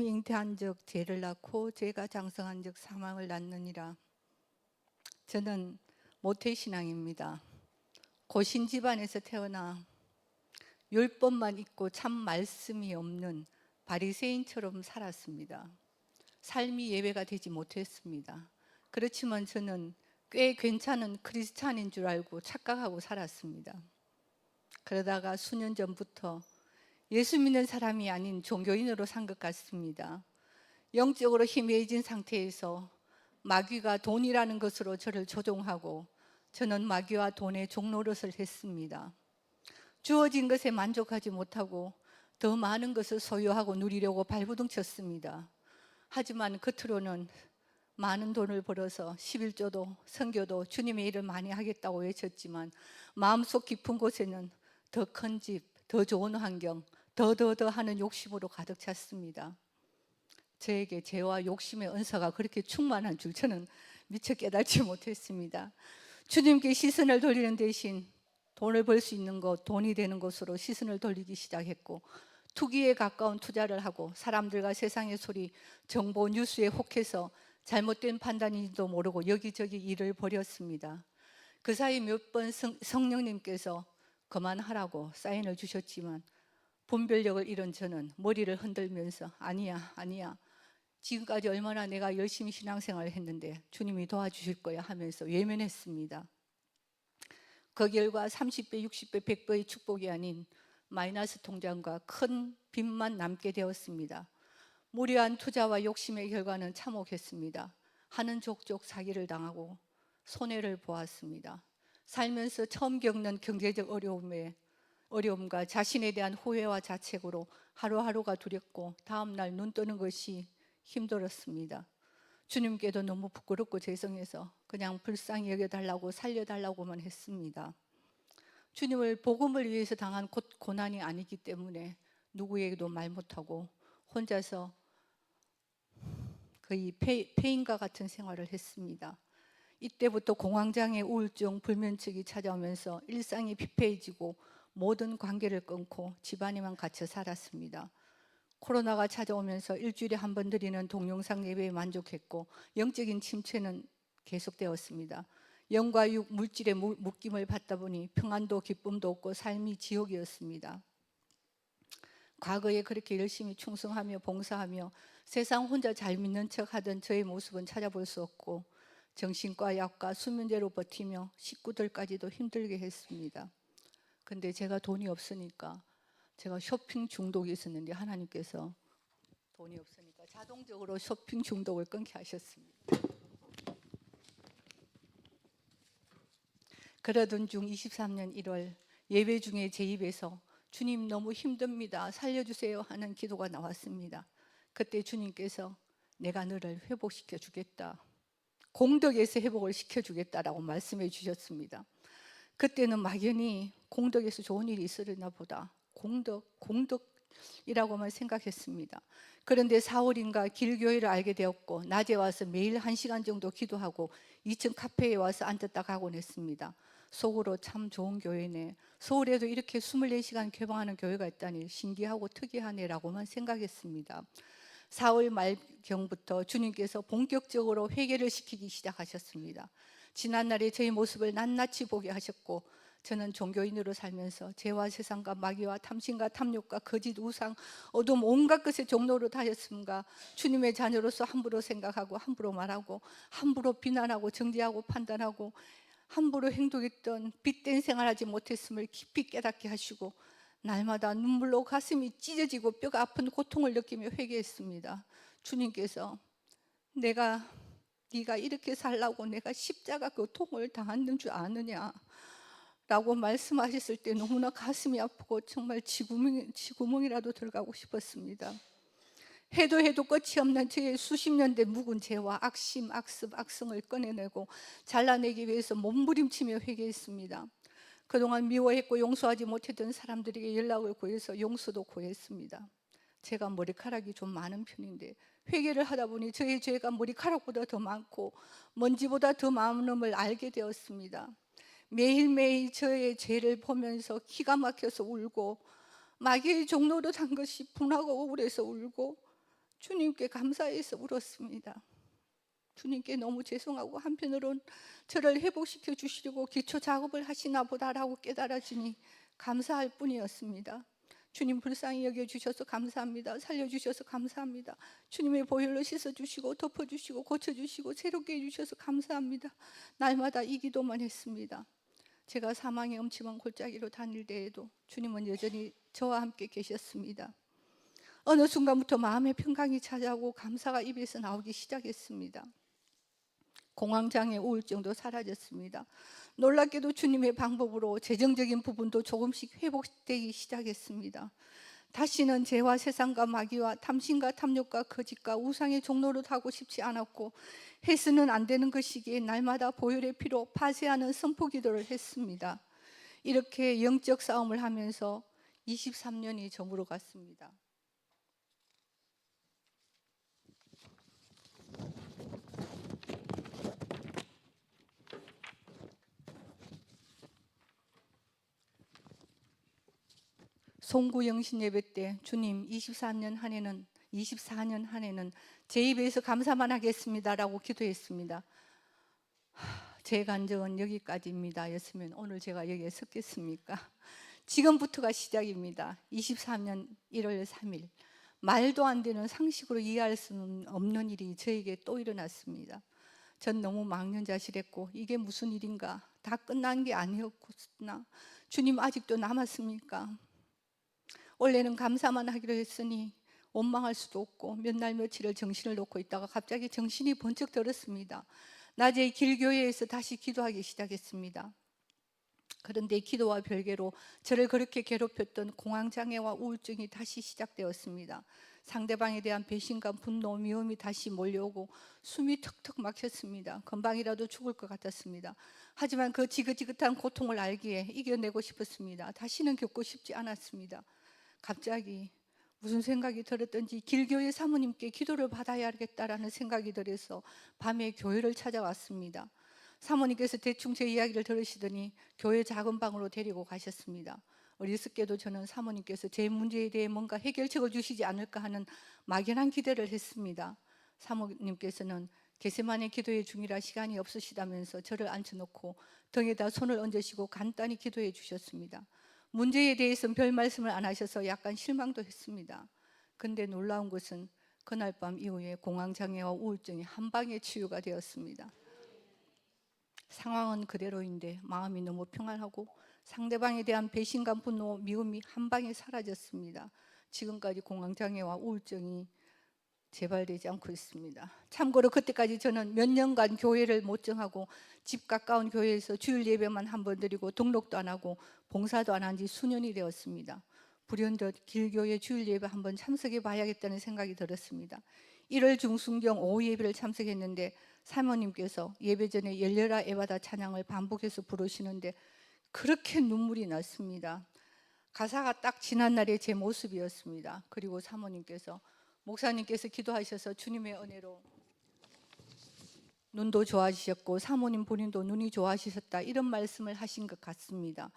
잉태한 적 죄를 낳고 죄가 장성한 적 사망을 낳느니라. 저는 모태신앙입니다. 고신 집안에서 태어나 율법만 있고 참 말씀이 없는 바리새인처럼 살았습니다. 삶이 예배가 되지 못했습니다. 그렇지만 저는 꽤 괜찮은 크리스찬인 줄 알고 착각하고 살았습니다. 그러다가 수년 전부터 예수 믿는 사람이 아닌 종교인으로 산 것 같습니다. 영적으로 희미해진 상태에서 마귀가 돈이라는 것으로 저를 조종하고 저는 마귀와 돈의 종노릇을 했습니다. 주어진 것에 만족하지 못하고 더 많은 것을 소유하고 누리려고 발부둥쳤습니다. 하지만 겉으로는 많은 돈을 벌어서 11조도 선교도 주님의 일을 많이 하겠다고 외쳤지만 마음속 깊은 곳에는 더 큰 집, 더 좋은 환경, 더 하는 욕심으로 가득 찼습니다. 저에게 죄와 욕심의 은사가 그렇게 충만한 줄 저는 미처 깨닫지 못했습니다. 주님께 시선을 돌리는 대신 돈을 벌 수 있는 것, 돈이 되는 것으로 시선을 돌리기 시작했고 투기에 가까운 투자를 하고 사람들과 세상의 소리, 정보, 뉴스에 혹해서 잘못된 판단인지도 모르고 여기저기 일을 벌였습니다. 그 사이 몇 번 성령님께서 그만하라고 사인을 주셨지만 분별력을 잃은 저는 머리를 흔들면서 아니야 지금까지 얼마나 내가 열심히 신앙생활을 했는데 주님이 도와주실 거야 하면서 외면했습니다. 그 결과 30배, 60배, 100배의 축복이 아닌 마이너스 통장과 큰 빚만 남게 되었습니다. 무리한 투자와 욕심의 결과는 참혹했습니다. 하는 족족 사기를 당하고 손해를 보았습니다. 살면서 처음 겪는 경제적 어려움과 자신에 대한 후회와 자책으로 하루하루가 두렵고 다음날 눈 뜨는 것이 힘들었습니다. 주님께도 너무 부끄럽고 죄송해서 그냥 불쌍히 여겨달라고 살려달라고만 했습니다. 주님을 복음을 위해서 당한 고난이 아니기 때문에 누구에게도 말 못하고 혼자서 거의 폐인과 같은 생활을 했습니다. 이때부터 공황장애, 우울증, 불면증이 찾아오면서 일상이 피폐해지고 모든 관계를 끊고 집안에만 갇혀 살았습니다. 코로나가 찾아오면서 일주일에 한 번 드리는 동영상 예배에 만족했고 영적인 침체는 계속되었습니다. 영과 육, 물질의 묶임을 받다 보니 평안도 기쁨도 없고 삶이 지옥이었습니다. 과거에 그렇게 열심히 충성하며 봉사하며 세상 혼자 잘 믿는 척하던 저의 모습은 찾아볼 수 없고 정신과 약과 수면제로 버티며 식구들까지도 힘들게 했습니다. 근데 제가 돈이 없으니까 제가 쇼핑 중독이 있었는데 하나님께서 돈이 없으니까 자동적으로 쇼핑 중독을 끊게 하셨습니다. 그러던 중 23년 1월 예배 중에 제 입에서 주님 너무 힘듭니다. 살려주세요 하는 기도가 나왔습니다. 그때 주님께서 내가 너를 회복시켜 주겠다. 공덕에서 회복을 시켜주겠다라고 말씀해 주셨습니다. 그때는 막연히 공덕에서 좋은 일이 있으려나 보다 공덕이라고만 생각했습니다. 그런데 4월인가 길교회를 알게 되었고 낮에 와서 매일 1시간 정도 기도하고 2층 카페에 와서 앉았다 가곤 했습니다. 속으로 참 좋은 교회네, 서울에도 이렇게 24시간 개방하는 교회가 있다니 신기하고 특이하네라고만 생각했습니다. 4월 말경부터 주님께서 본격적으로 회개를 시키기 시작하셨습니다. 지난날에 저희 모습을 낱낱이 보게 하셨고 저는 종교인으로 살면서 죄와 세상과 마귀와 탐심과 탐욕과 거짓 우상 어둠 온갖 것의 종로로 다녔음과 주님의 자녀로서 함부로 생각하고 함부로 말하고 함부로 비난하고 정죄하고 판단하고 함부로 행동했던 빚된 생활하지 못했음을 깊이 깨닫게 하시고 날마다 눈물로 가슴이 찢어지고 뼈가 아픈 고통을 느끼며 회개했습니다. 주님께서 네가 이렇게 살라고 내가 십자가 고통을 당하는 줄 아느냐 라고 말씀하셨을 때 너무나 가슴이 아프고 정말 지구멍이라도 들어가고 싶었습니다. 해도 끝이 없는 저의 수십 년 된 묵은 죄와 악심, 악습, 악성을 꺼내내고 잘라내기 위해서 몸부림치며 회개했습니다. 그동안 미워했고 용서하지 못했던 사람들에게 연락을 구해서 용서도 구했습니다. 제가 머리카락이 좀 많은 편인데 회개를 하다 보니 저의 죄가 머리카락보다 더 많고 먼지보다 더 많음을 알게 되었습니다. 매일매일 저의 죄를 보면서 기가 막혀서 울고 마귀의 종로로 단 것이 분하고 억울해서 울고 주님께 감사해서 울었습니다. 주님께 너무 죄송하고 한편으론 저를 회복시켜 주시려고 기초 작업을 하시나 보다라고 깨달아지니 감사할 뿐이었습니다. 주님 불쌍히 여겨주셔서 감사합니다. 살려주셔서 감사합니다. 주님의 보혈로 씻어주시고 덮어주시고 고쳐주시고 새롭게 해주셔서 감사합니다. 날마다 이 기도만 했습니다. 제가 사망의 음침한 골짜기로 다닐 때에도 주님은 여전히 저와 함께 계셨습니다. 어느 순간부터 마음의 평강이 찾아오고 감사가 입에서 나오기 시작했습니다. 공황장애 우울증도 사라졌습니다. 놀랍게도 주님의 방법으로 재정적인 부분도 조금씩 회복되기 시작했습니다. 다시는 죄와 세상과 마귀와 탐심과 탐욕과 거짓과 우상의 종로로 타고 싶지 않았고 해서는 안 되는 것이기에 날마다 보혈의 피로 파쇄하는 선포기도를 했습니다. 이렇게 영적 싸움을 하면서 23년이 저물어 갔습니다. 송구 영신 예배 때 주님 24년 한 해는 제 입에서 감사만 하겠습니다라고 기도했습니다. 제 간증은 여기까지입니다. 였으면 오늘 제가 여기에 섰겠습니까? 지금부터가 시작입니다. 23년 1월 3일 말도 안 되는 상식으로 이해할 수 없는 일이 저에게 또 일어났습니다. 전 너무 망연자실했고 이게 무슨 일인가, 다 끝난 게 아니었구나, 주님 아직도 남았습니까? 원래는 감사만 하기로 했으니 원망할 수도 없고 몇 날 며칠을 정신을 놓고 있다가 갑자기 정신이 번쩍 들었습니다. 낮에 길교회에서 다시 기도하기 시작했습니다. 그런데 기도와 별개로 저를 그렇게 괴롭혔던 공황장애와 우울증이 다시 시작되었습니다. 상대방에 대한 배신감, 분노, 미움이 다시 몰려오고 숨이 턱턱 막혔습니다. 금방이라도 죽을 것 같았습니다. 하지만 그 지긋지긋한 고통을 알기에 이겨내고 싶었습니다. 다시는 겪고 싶지 않았습니다. 갑자기 무슨 생각이 들었던지 길교회 사모님께 기도를 받아야 하겠다라는 생각이 들어서 밤에 교회를 찾아왔습니다. 사모님께서 대충 제 이야기를 들으시더니 교회 작은 방으로 데리고 가셨습니다. 어리석게도 저는 사모님께서 제 문제에 대해 뭔가 해결책을 주시지 않을까 하는 막연한 기대를 했습니다. 사모님께서는 겟세마네 기도회 중이라 시간이 없으시다면서 저를 앉혀놓고 등에다 손을 얹으시고 간단히 기도해 주셨습니다. 문제에 대해서는 별 말씀을 안 하셔서 약간 실망도 했습니다. 근데 놀라운 것은 그날 밤 이후에 공황장애와 우울증이 한 방에 치유가 되었습니다. 상황은 그대로인데 마음이 너무 평안하고 상대방에 대한 배신감, 분노, 미움이 한 방에 사라졌습니다. 지금까지 공황장애와 우울증이 재발되지 않고 있습니다. 참고로 그때까지 저는 몇 년간 교회를 못 정하고 집 가까운 교회에서 주일 예배만 한 번 드리고 등록도 안 하고 봉사도 안 한 지 수년이 되었습니다. 불현듯 길교회 주일 예배 한번 참석해 봐야겠다는 생각이 들었습니다. 1월 중순경 오후 예배를 참석했는데 사모님께서 예배 전에 열려라 에바다 찬양을 반복해서 부르시는데 그렇게 눈물이 났습니다. 가사가 딱 지난날의 제 모습이었습니다. 그리고 사모님께서 목사님께서 기도하셔서 주님의 은혜로 눈도 좋아지셨고 사모님 본인도 눈이 좋아지셨다 이런 말씀을 하신 것 같습니다.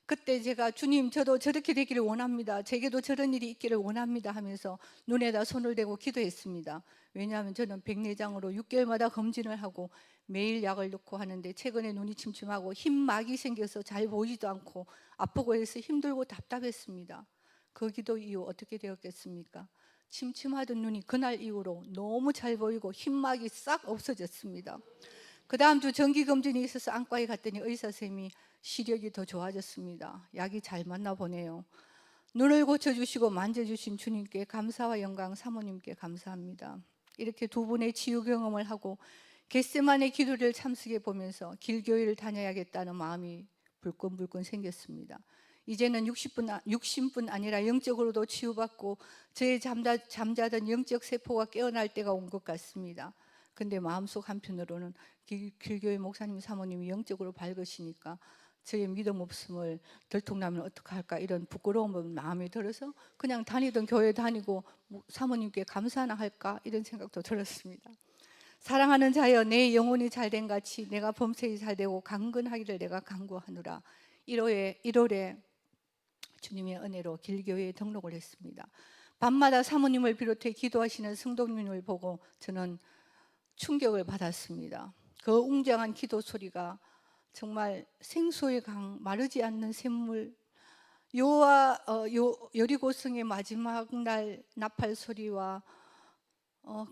그때 제가 주님 저도 저렇게 되기를 원합니다. 제게도 저런 일이 있기를 원합니다 하면서 눈에다 손을 대고 기도했습니다. 왜냐하면 저는 백내장으로 6개월마다 검진을 하고 매일 약을 넣고 하는데 최근에 눈이 침침하고 흰막이 생겨서 잘 보이지도 않고 아프고 해서 힘들고 답답했습니다. 그 기도 이후 어떻게 되었겠습니까? 침침하던 눈이 그날 이후로 너무 잘 보이고 흰막이 싹 없어졌습니다. 그 다음 주 정기검진이 있어서 안과에 갔더니 의사 선생님이 시력이 더 좋아졌습니다. 약이 잘 맞나 보네요. 눈을 고쳐주시고 만져주신 주님께 감사와 영광, 사모님께 감사합니다. 이렇게 두 분의 치유 경험을 하고 겟세마네 기도를 참석해 보면서 길교회를 다녀야겠다는 마음이 불끈불끈 생겼습니다. 이제는 육신뿐 아니라 영적으로도 치유받고 저의 잠자던 영적 세포가 깨어날 때가 온 것 같습니다. 근데 마음속 한편으로는 길교회 목사님 사모님이 영적으로 밝으시니까 저의 믿음 없음을 들통나면 어떡할까 이런 부끄러운 마음이 들어서 그냥 다니던 교회 다니고 사모님께 감사나 할까 이런 생각도 들었습니다. 사랑하는 자여 내 영혼이 잘된 같이 내가 범사에 잘되고 강건하기를 내가 간구하노라. 1월에 주님의 은혜로 길교회에 등록을 했습니다. 밤마다 사모님을 비롯해 기도하시는 성도님을 보고 저는 충격을 받았습니다. 그 웅장한 기도 소리가 정말 생수의 강, 마르지 않는 샘물, 여리고성의 마지막 날 나팔 소리와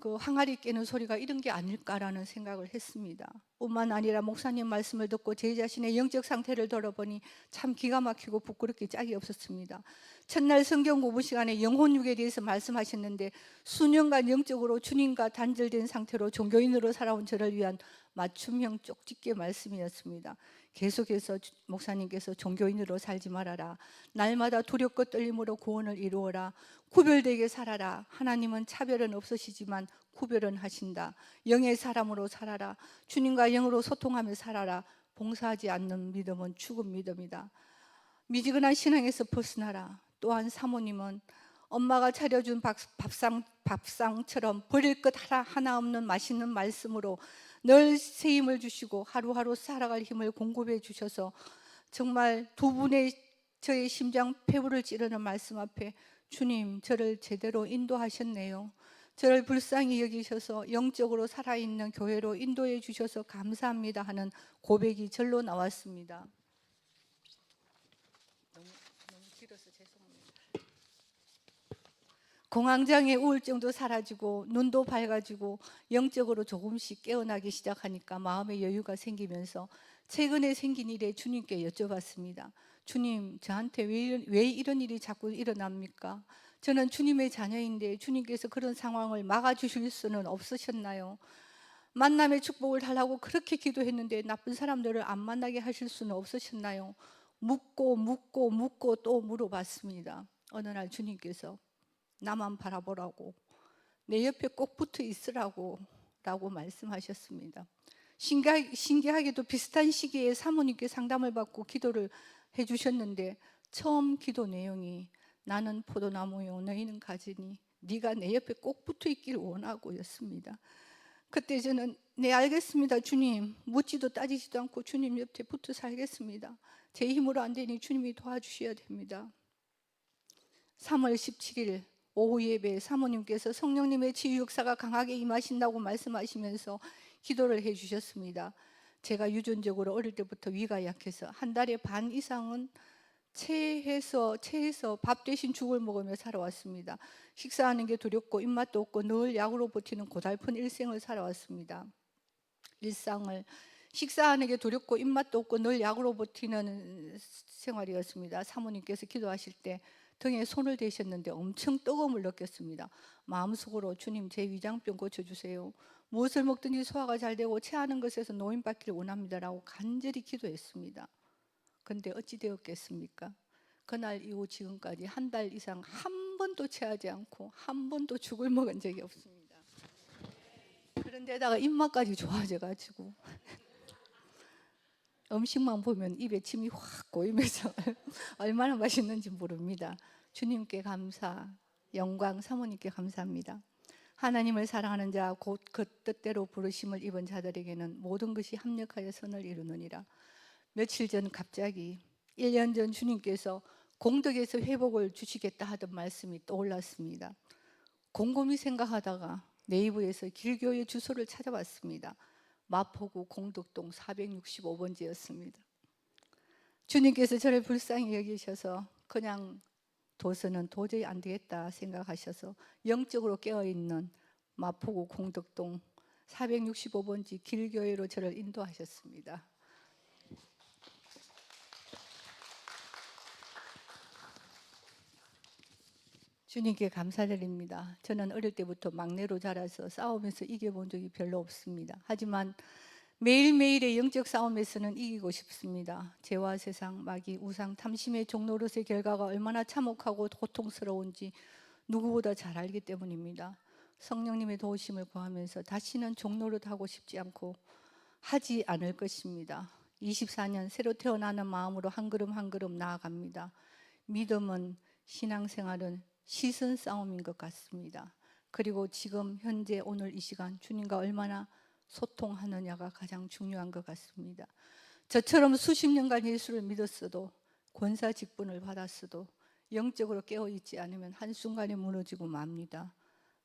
그 항아리 깨는 소리가 이런 게 아닐까라는 생각을 했습니다. 뿐만 아니라 목사님 말씀을 듣고 제 자신의 영적 상태를 돌아보니 참 기가 막히고 부끄럽게 짝이 없었습니다. 첫날 성경 공부 시간에 영혼육에 대해서 말씀하셨는데 수년간 영적으로 주님과 단절된 상태로 종교인으로 살아온 저를 위한 맞춤형 쪽집게 말씀이었습니다. 계속해서 목사님께서 종교인으로 살지 말아라. 날마다 두렵고 떨림으로 구원을 이루어라. 구별되게 살아라. 하나님은 차별은 없으시지만 구별은 하신다. 영의 사람으로 살아라. 주님과 영으로 소통하며 살아라. 봉사하지 않는 믿음은 죽은 믿음이다. 미지근한 신앙에서 벗어나라. 또한 사모님은 엄마가 차려준 밥상처럼 버릴 것 하나 없는 맛있는 말씀으로 늘 새 힘을 주시고 하루하루 살아갈 힘을 공급해 주셔서 정말 두 분의 저의 심장 폐부를 찌르는 말씀 앞에 주님, 저를 제대로 인도하셨네요. 저를 불쌍히 여기셔서 영적으로 살아있는 교회로 인도해 주셔서 감사합니다 하는 고백이 절로 나왔습니다. 너무 길어서 죄송합니다. 공황장애 우울증도 사라지고 눈도 밝아지고 영적으로 조금씩 깨어나기 시작하니까 마음의 여유가 생기면서 최근에 생긴 일에 주님께 여쭤봤습니다. 주님, 저한테 왜 이런 일이 자꾸 일어납니까? 저는 주님의 자녀인데 주님께서 그런 상황을 막아주실 수는 없으셨나요? 만남의 축복을 달라고 그렇게 기도했는데 나쁜 사람들을 안 만나게 하실 수는 없으셨나요? 묻고 또 물어봤습니다. 어느 날 주님께서 나만 바라보라고, 내 옆에 꼭 붙어 있으라고 라고 말씀하셨습니다. 신기하게도 비슷한 시기에 사모님께 상담을 받고 기도를 해주셨는데 처음 기도 내용이 나는 포도나무요 너희는 가지니 네가 내 옆에 꼭 붙어 있길 원하고 였습니다. 그때 저는 네 알겠습니다 주님, 묻지도 따지지도 않고 주님 옆에 붙어 살겠습니다. 제 힘으로 안 되니 주님이 도와주셔야 됩니다. 3월 17일 오후 예배에 사모님께서 성령님의 치유 역사가 강하게 임하신다고 말씀하시면서 기도를 해주셨습니다. 제가 유전적으로 어릴 때부터 위가 약해서 한 달에 반 이상은 체해서 밥 대신 죽을 먹으며 살아왔습니다. 식사하는 게 두렵고 입맛도 없고 늘 약으로 버티는 고달픈 일생을 살아왔습니다. 일상을 식사하는 게 두렵고 입맛도 없고 늘 약으로 버티는 생활이었습니다. 사모님께서 기도하실 때 등에 손을 대셨는데 엄청 뜨거움을 느꼈습니다. 마음속으로 주님, 제 위장병 고쳐주세요. 무엇을 먹든지 소화가 잘 되고 체하는 것에서 노인받기를 원합니다라고 간절히 기도했습니다. 그런데 어찌 되었겠습니까? 그날 이후 지금까지 한 달 이상 한 번도 체하지 않고 한 번도 죽을 먹은 적이 없습니다. 그런데다가 입맛까지 좋아져가지고 음식만 보면 입에 침이 확 고이면서 얼마나 맛있는지 모릅니다. 주님께 감사, 영광, 사모님께 감사합니다. 하나님을 사랑하는 자 곧 그 뜻대로 부르심을 입은 자들에게는 모든 것이 합력하여 선을 이루느니라. 며칠 전 갑자기 1년 전 주님께서 공덕에서 회복을 주시겠다 하던 말씀이 떠올랐습니다. 곰곰이 생각하다가 네이버에서 길교의 주소를 찾아봤습니다. 마포구 공덕동 465번지였습니다. 주님께서 저를 불쌍히 여기셔서 그냥 둬서는 도저히 안 되겠다 생각하셔서 영적으로 깨어있는 마포구 공덕동 465번지 길교회로 저를 인도하셨습니다. 주님께 감사드립니다. 저는 어릴 때부터 막내로 자라서 싸우면서 이겨본 적이 별로 없습니다. 하지만 매일매일의 영적 싸움에서는 이기고 싶습니다. 죄와 세상, 마귀, 우상, 탐심의 종노릇의 결과가 얼마나 참혹하고 고통스러운지 누구보다 잘 알기 때문입니다. 성령님의 도우심을 구하면서 다시는 종노릇하고 싶지 않고 하지 않을 것입니다. 24년 새로 태어나는 마음으로 한 걸음 한 걸음 나아갑니다. 믿음은, 신앙생활은 시선 싸움인 것 같습니다. 그리고 지금 현재 오늘 이 시간 주님과 얼마나 소통하느냐가 가장 중요한 것 같습니다. 저처럼 수십 년간 예수를 믿었어도 권사 직분을 받았어도 영적으로 깨어있지 않으면 한순간에 무너지고 맙니다.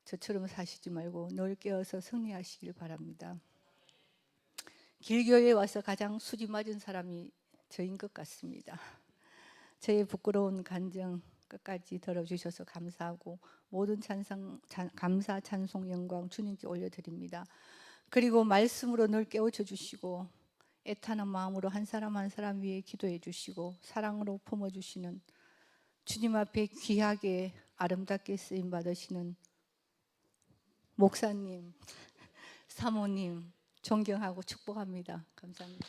저처럼 사시지 말고 늘 깨어서 승리하시길 바랍니다. 길교회에 와서 가장 수지 맞은 사람이 저인 것 같습니다. 저의 부끄러운 간증 끝까지 들어주셔서 감사하고 모든 감사, 찬송, 영광 주님께 올려드립니다. 그리고 말씀으로 늘 깨우쳐 주시고 애타는 마음으로 한 사람 한 사람 위해 기도해 주시고 사랑으로 품어주시는 주님 앞에 귀하게 아름답게 쓰임 받으시는 목사님, 사모님 존경하고 축복합니다. 감사합니다.